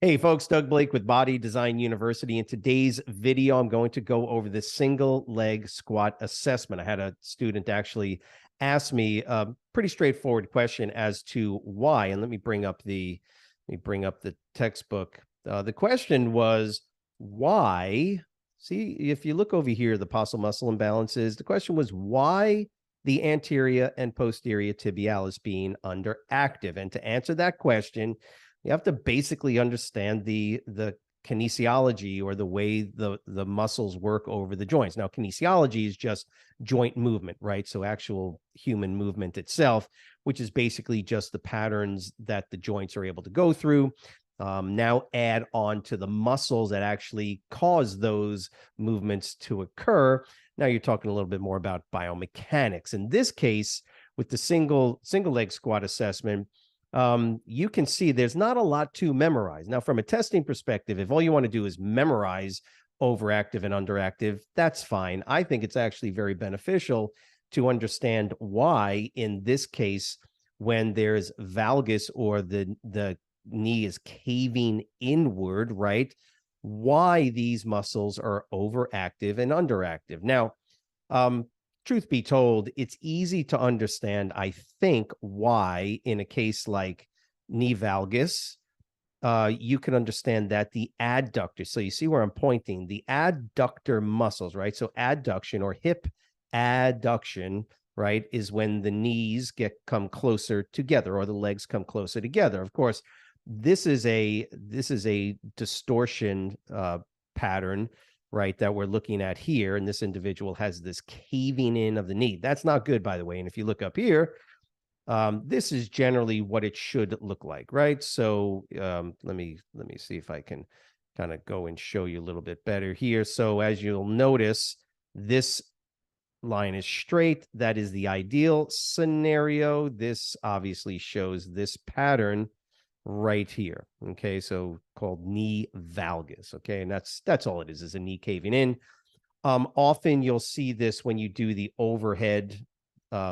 Hey folks, Doug Blake with Body Design University. In today's video, I'm going to go over the single leg squat assessment. I had a student actually ask me a pretty straightforward question as to why. And let me bring up the textbook. The question was why. See, if you look over here, the postural muscle imbalances. The question was why the anterior and posterior tibialis being underactive. And to answer that question, you have to basically understand the kinesiology, or the way the muscles work over the joints. Now, kinesiology is just joint movement, right? So actual human movement itself, which is basically just the patterns that the joints are able to go through. Now add on to the muscles that actually cause those movements to occur. Now you're talking a little bit more about biomechanics. In this case, with the single leg squat assessment, you can see there's not a lot to memorize. Now, from a testing perspective, if all you want to do is memorize overactive and underactive, that's fine. I think it's actually very beneficial to understand why, in this case, when there's valgus, or the knee is caving inward, right? Why these muscles are overactive and underactive. Now, truth be told, it's easy to understand, I think, why in a case like knee valgus, you can understand that the adductor, so you see where I'm pointing, the adductor muscles, right? So adduction, or hip adduction, right, is when the knees come closer together, or the legs come closer together. Of course, this is a distortion pattern, right, that we're looking at here. And this individual has this caving in of the knee. That's not good, by the way. And if you look up here, this is generally what it should look like, right? So let me see if I can kind of go and show you a little bit better here. So as you'll notice, this line is straight. That is the ideal scenario. This obviously shows this pattern right here. Okay, so called knee valgus. Okay, and that's all it is a knee caving in. Often you'll see this when you do the overhead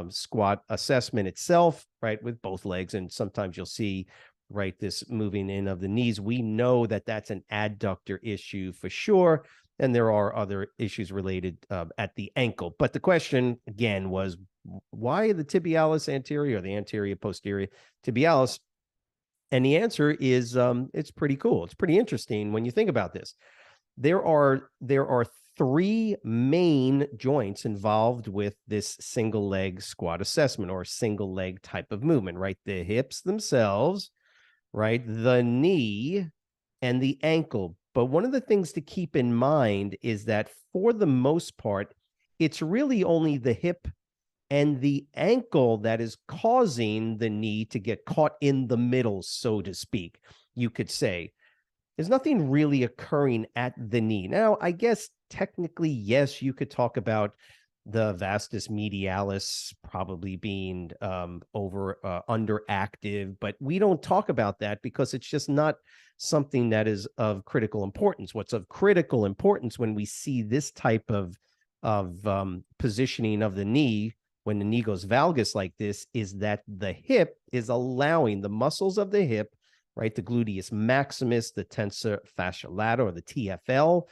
squat assessment itself, right, with both legs, and sometimes you'll see, right, this moving in of the knees. We know that that's an adductor issue for sure, and there are other issues related at the ankle. But the question again was, why the tibialis anterior, or the anterior posterior tibialis? And the answer is it's pretty cool. It's pretty interesting when you think about this. There are three main joints involved with this single leg squat assessment, or single leg type of movement, right? The hips themselves, right? The knee and the ankle. But one of the things to keep in mind is that for the most part, it's really only the hip and the ankle that is causing the knee to get caught in the middle, so to speak. You could say there's nothing really occurring at the knee. Now, I guess technically, yes, you could talk about the vastus medialis probably being underactive, but we don't talk about that because it's just not something that is of critical importance. What's of critical importance when we see this type of positioning of the knee, when the knee goes valgus like this, is that the hip is allowing the muscles of the hip, right, the gluteus maximus, the tensor fasciae lata, or the TFL,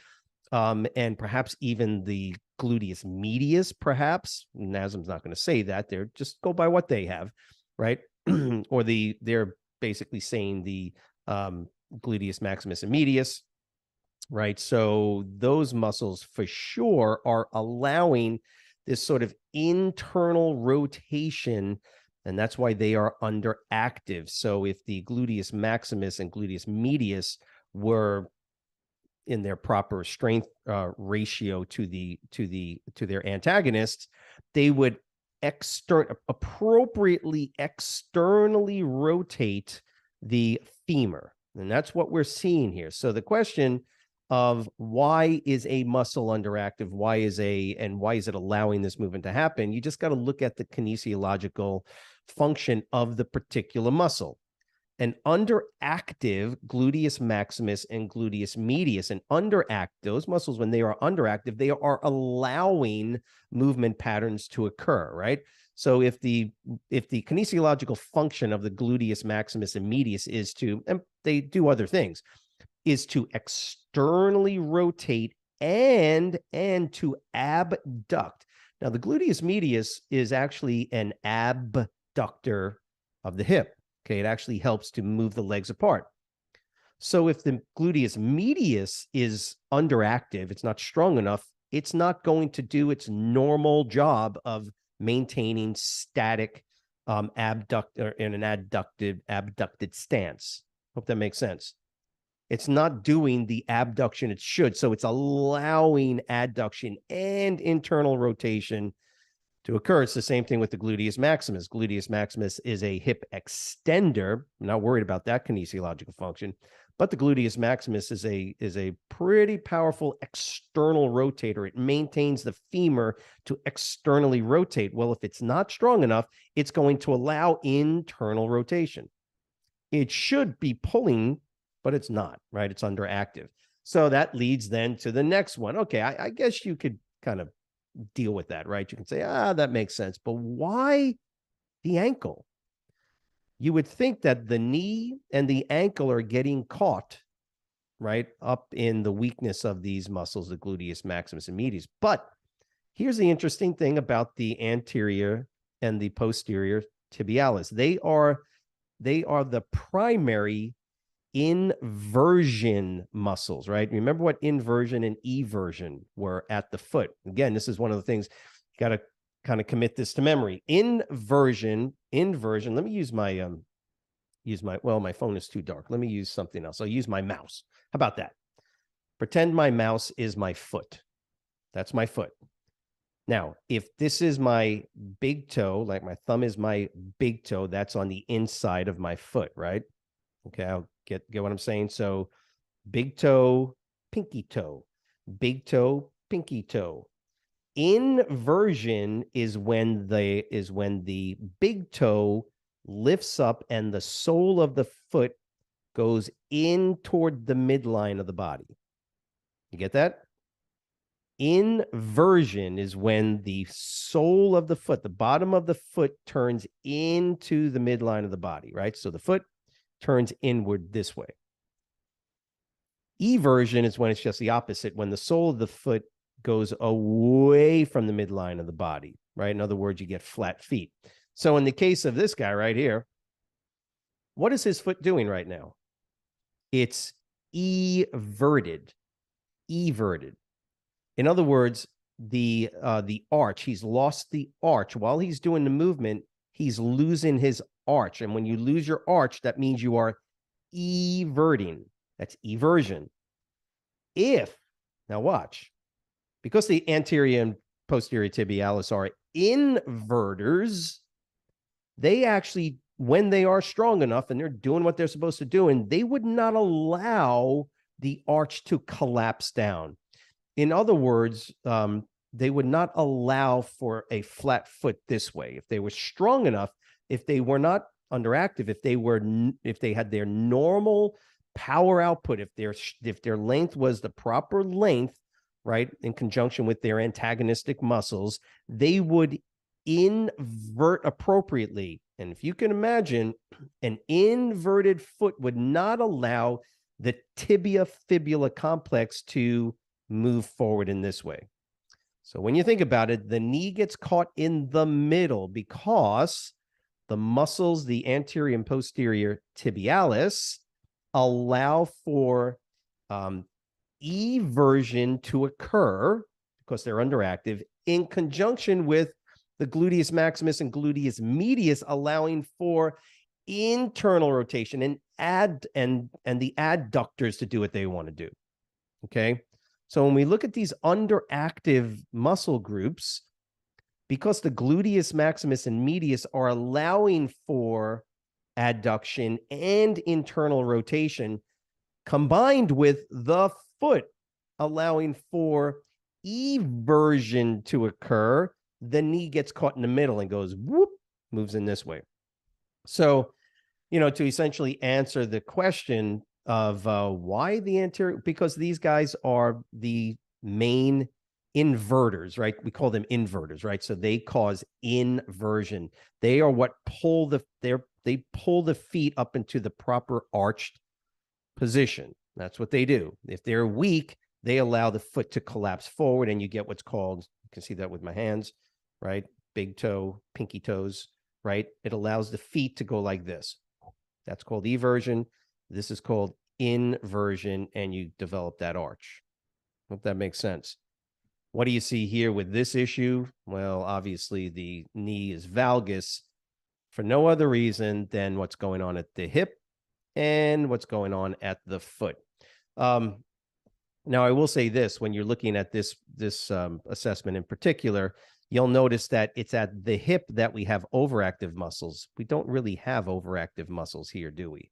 and perhaps even the gluteus medius, perhaps. NASM's not going to say that. They're just go by what they have, right? Or they're basically saying the gluteus maximus and medius, right? So those muscles for sure are allowing this sort of internal rotation, and that's why they are underactive. So if the gluteus maximus and gluteus medius were in their proper strength ratio to their antagonists, they would appropriately externally rotate the femur. And that's what we're seeing here. So the question of why is a muscle underactive, why is it allowing this movement to happen, you just got to look at the kinesiological function of the particular muscle. An underactive gluteus maximus and gluteus medius, and those muscles, when they are underactive, they are allowing movement patterns to occur, right? So if the kinesiological function of the gluteus maximus and medius is to, and they do other things, is to externally rotate and to abduct. Now, the gluteus medius is actually an abductor of the hip. Okay, it actually helps to move the legs apart. So if the gluteus medius is underactive, it's not strong enough, it's not going to do its normal job of maintaining static abductor in an abducted stance. Hope that makes sense. It's not doing the abduction it should. So it's allowing adduction and internal rotation to occur. It's the same thing with the gluteus maximus. Gluteus maximus is a hip extender. I'm not worried about that kinesiological function, but the gluteus maximus is a pretty powerful external rotator. It maintains the femur to externally rotate. Well, if it's not strong enough, it's going to allow internal rotation. It should be pulling, but it's not, right? It's underactive. So that leads then to the next one. Okay, I guess you could kind of deal with that, right? You can say, that makes sense. But why the ankle? You would think that the knee and the ankle are getting caught, right, up in the weakness of these muscles, the gluteus maximus and medius. But here's the interesting thing about the anterior and the posterior tibialis. They are the primary inversion muscles, right? Remember what inversion and eversion were at the foot. Again, this is one of the things you got to kind of commit this to memory. Inversion. Let me use my well, my phone is too dark. Let me use something else. I'll use my mouse. How about that? Pretend my mouse is my foot. That's my foot. Now, if this is my big toe, like my thumb is my big toe, that's on the inside of my foot, right? Okay, I'll get what I'm saying. So big toe, pinky toe, big toe, pinky toe. Inversion is when the big toe lifts up and the sole of the foot goes in toward the midline of the body. You get that? Inversion is when the sole of the foot, the bottom of the foot, turns into the midline of the body, right? So the foot turns inward this way. Eversion is when it's just the opposite, when the sole of the foot goes away from the midline of the body, right? In other words, you get flat feet. So in the case of this guy right here, what is his foot doing right now? It's everted. Everted. In other words, the arch, he's lost the arch. While he's doing the movement, he's losing his arch. And when you lose your arch, that means you are everting. That's eversion. Now watch, because the anterior and posterior tibialis are inverters, they actually, when they are strong enough and they're doing what they're supposed to do, and they would not allow the arch to collapse down. In other words, they would not allow for a flat foot this way. If they were strong enough, if they were not underactive, if they had their normal power output, if their length was the proper length, right, in conjunction with their antagonistic muscles, they would invert appropriately. And if you can imagine, an inverted foot would not allow the tibia-fibula complex to move forward in this way. So when you think about it, the knee gets caught in the middle because the muscles, the anterior and posterior tibialis, allow for eversion to occur because they're underactive, in conjunction with the gluteus maximus and gluteus medius, allowing for internal rotation and the adductors to do what they want to do. Okay. So when we look at these underactive muscle groups, because the gluteus maximus and medius are allowing for adduction and internal rotation, combined with the foot allowing for eversion to occur, the knee gets caught in the middle and goes whoop, moves in this way. So, to essentially answer the question of why the anterior, because these guys are the main inverters, right? We call them inverters, right? So they cause inversion. They are what pull they pull the feet up into the proper arched position. That's what they do. If they're weak, they allow the foot to collapse forward, and you get what's called, you can see that with my hands, right? Big toe, pinky toes, right? It allows the feet to go like this. That's called eversion. This is called inversion, and you develop that arch. Hope that makes sense. What do you see here with this issue? Well, obviously the knee is valgus for no other reason than what's going on at the hip and what's going on at the foot. Now, I will say this: when you're looking at this assessment in particular, you'll notice that it's at the hip that we have overactive muscles. We don't really have overactive muscles here, do we?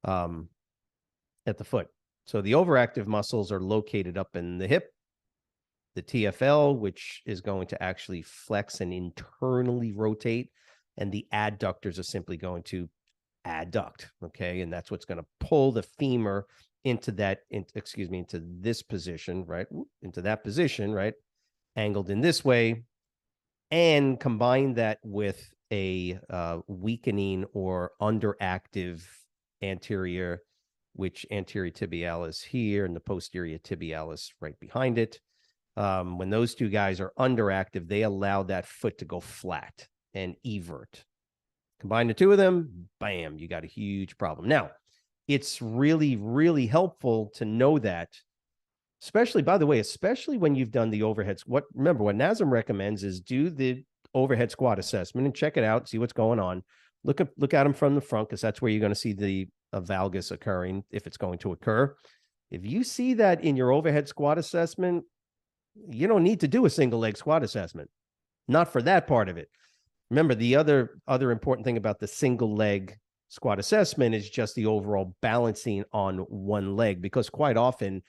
At the foot. So the overactive muscles are located up in the hip, the TFL, which is going to actually flex and internally rotate, and the adductors are simply going to adduct, okay? And that's what's going to pull the femur into that, into this position, right? Into that position, right? Angled in this way, and combine that with a weakening or underactive anterior, which anterior tibialis here and the posterior tibialis right behind it. When those two guys are underactive, they allow that foot to go flat and evert. Combine the two of them, bam, you got a huge problem. Now, it's really, really helpful to know that, especially, by the way, especially when you've done the overhead. Remember, what NASM recommends is do the overhead squat assessment and check it out, see what's going on. Look at them from the front, because that's where you're going to see the valgus occurring, if it's going to occur. If you see that in your overhead squat assessment, you don't need to do a single leg squat assessment. Not for that part of it. Remember, the other important thing about the single leg squat assessment is just the overall balancing on one leg, because quite often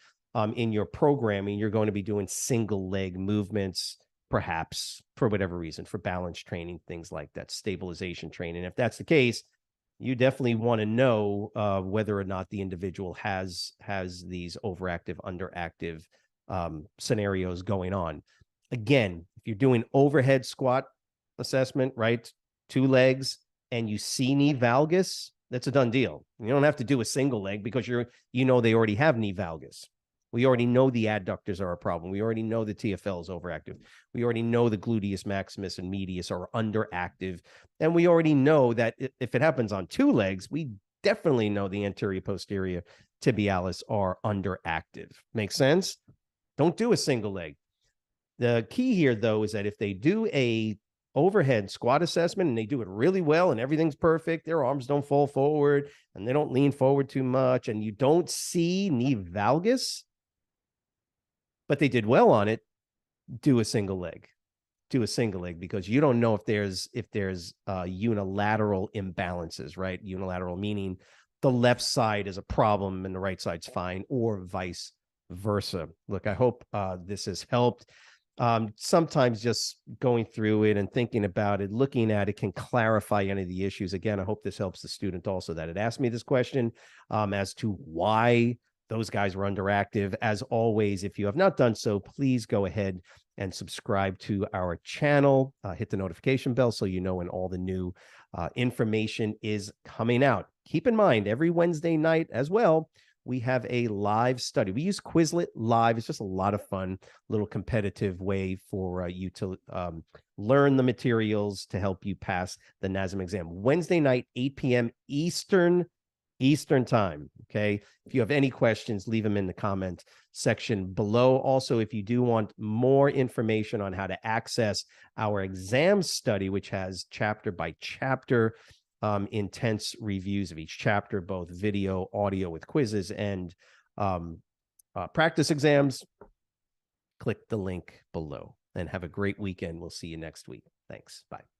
in your programming, you're going to be doing single leg movements, perhaps for whatever reason, for balance training, things like that, stabilization training. If that's the case, you definitely want to know whether or not the individual has these overactive, underactive scenarios going on. Again, if you're doing overhead squat assessment, right, 2 legs, and you see knee valgus, that's a done deal. You don't have to do a single leg, because they already have knee valgus. We already know the adductors are a problem. We already know the TFL is overactive. We already know the gluteus maximus and medius are underactive. And we already know that if it happens on 2 legs, we definitely know the anterior posterior tibialis are underactive. Make sense? Don't do a single leg. The key here, though, is that if they do a overhead squat assessment and they do it really well and everything's perfect, their arms don't fall forward and they don't lean forward too much, and you don't see knee valgus, but they did well on it, do a single leg. Do a single leg, because you don't know if there's unilateral imbalances, right? Unilateral meaning the left side is a problem and the right side's fine, or vice versa. Look, I hope this has helped. Sometimes just going through it and thinking about it, looking at it, can clarify any of the issues. Again, I hope this helps the student also that had asked me this question as to why those guys were underactive. As always, if you have not done so, please go ahead and subscribe to our channel. Hit the notification bell so you know when all the new information is coming out. Keep in mind, every Wednesday night as well, we have a live study. We use Quizlet Live. It's just a lot of fun, little competitive way for you to learn the materials to help you pass the NASM exam. Wednesday night, 8 p.m. Eastern time. Okay. If you have any questions, leave them in the comment section below. Also, if you do want more information on how to access our exam study, which has chapter by chapter intense reviews of each chapter, both video, audio with quizzes, and practice exams, click the link below, and have a great weekend. We'll see you next week. Thanks. Bye.